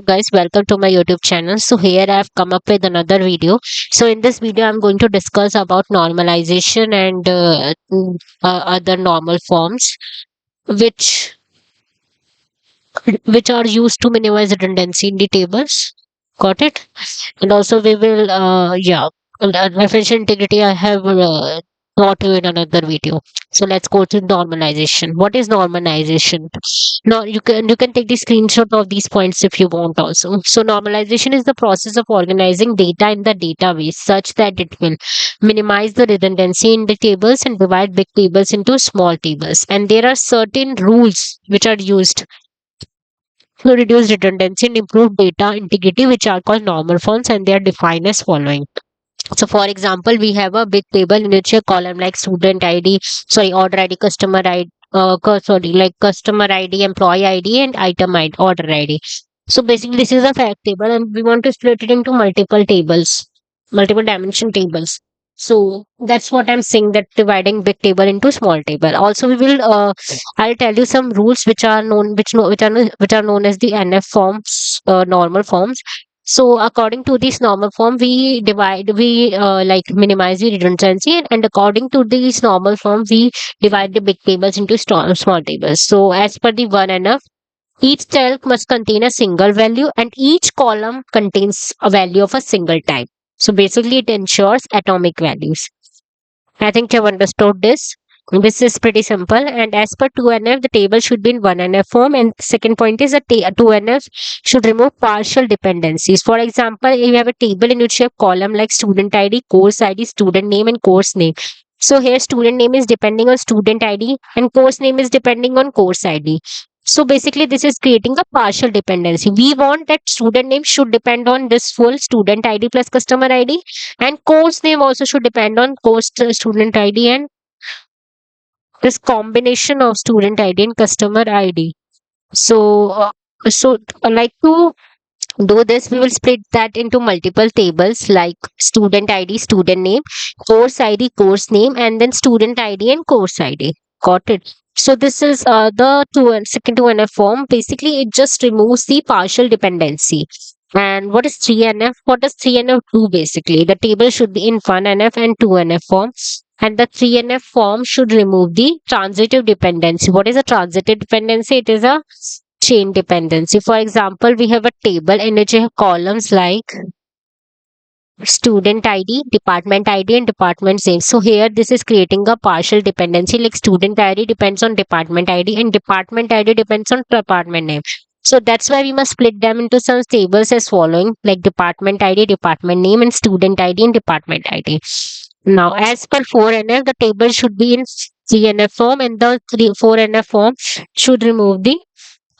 Guys, welcome to my YouTube channel. So here I have come up with another video. So in this video I'm going to discuss about normalization and other normal forms which which are used to minimize redundancy in the tables. Got it? And also we will referential integrity I have taught you in another video. So let's go to normalization. What is normalization? No, you can take the screenshot of these points if you want also. So normalization is the process of organizing data in the database such that it will minimize the redundancy in the tables and divide big tables into small tables. And there are certain rules which are used to reduce redundancy and improve data integrity, which are called normal forms, and they are defined as following. So, for example, we have a big table in which a column like student ID, sorry, order ID, customer ID, like customer ID, employee ID, and item ID, order ID. So, basically, this is a fact table, and we want to split it into multiple tables, multiple dimension tables. So that's what I'm saying, that dividing big table into small table. Also, we will I'll tell you some rules which are known, which are known as the NF forms, normal forms. So according to this normal form, we like minimize the redundancy, and according to this normal form, we divide the big tables into small tables. So as per the one NF, each cell must contain a single value, and each column contains a value of a single type. So basically, it ensures atomic values. I think you've understood this. This is pretty simple. And as per 2NF, the table should be in 1NF form. And second point is that 2NF should remove partial dependencies. For example, if you have a table in which you have column like student ID, course ID, student name, and course name. So here student name is depending on student ID and course name is depending on course ID. So basically, this is creating a partial dependency. We want that student name should depend on this full student ID plus customer ID, and course name also should depend on course student ID and this combination of student ID and customer ID. So, like to do this, we will split that into multiple tables like student ID, student name, course ID, course name, and then student ID and course ID. Got it? So this is the second 2NF form. Basically, it just removes the partial dependency. And what is 3NF? What does 3NF do basically? The table should be in 1NF and 2NF form. And the 3NF form should remove the transitive dependency. What is a transitive dependency? It is a chain dependency. For example, we have a table in which you have columns like student ID, department ID, and department name. So here this is creating a partial dependency, like student ID depends on department ID and department ID depends on department name. So that's why we must split them into some tables as following, like department ID, department name, and student ID and department ID. Now, as per 4NF, the table should be in 3NF form, and the 4NF form should remove the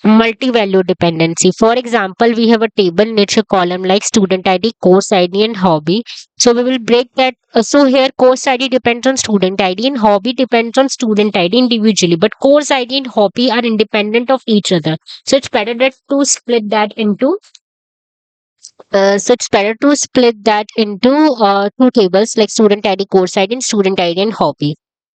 multi-value dependency. For example, we have a table in which a column like student ID, course ID, and hobby. So we will break that. So here course ID depends on student ID and hobby depends on student ID individually. But course ID and hobby are independent of each other. So it's better that to split that into. Two tables like student ID, course ID, and student ID and hobby.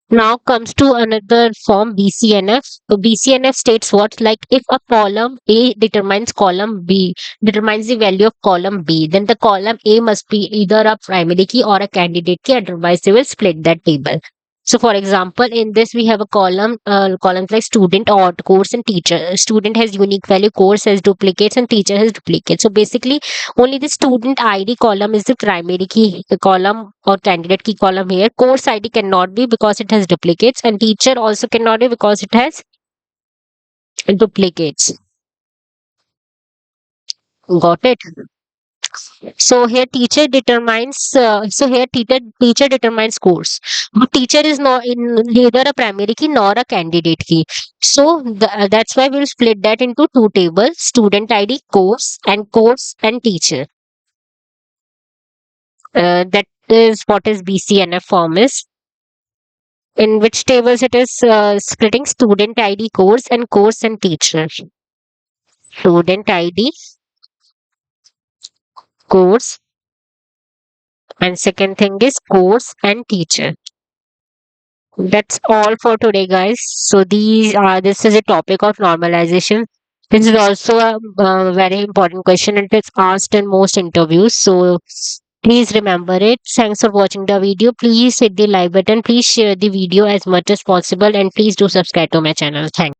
Now comes to another form, BCNF. So BCNF states what, like if a column A determines column B, determines the value of column B, then the column A must be either a primary key or a candidate key, otherwise they will split that table. So for example, in this we have a columns like student or course and teacher. Student has unique value, course has duplicates, and teacher has duplicates. So basically, only the student ID column is the primary key column or candidate key column here. Course ID cannot be because it has duplicates, and teacher also cannot be because it has duplicates. Got it? So here teacher determines. Teacher determines course, but teacher is not in neither a primary key nor a candidate key. So that's why we'll split that into two tables: student ID, course and teacher. That is what is BCNF form is. In which tables it is splitting student ID, course and teacher. Student ID, course, and second thing is course and teacher. That's all for today, guys. So this is a topic of normalization. This is also a very important question and it's asked in most interviews. So please remember it. Thanks for watching the video. Please hit the like button. Please share the video as much as possible and please do subscribe to my channel. Thanks.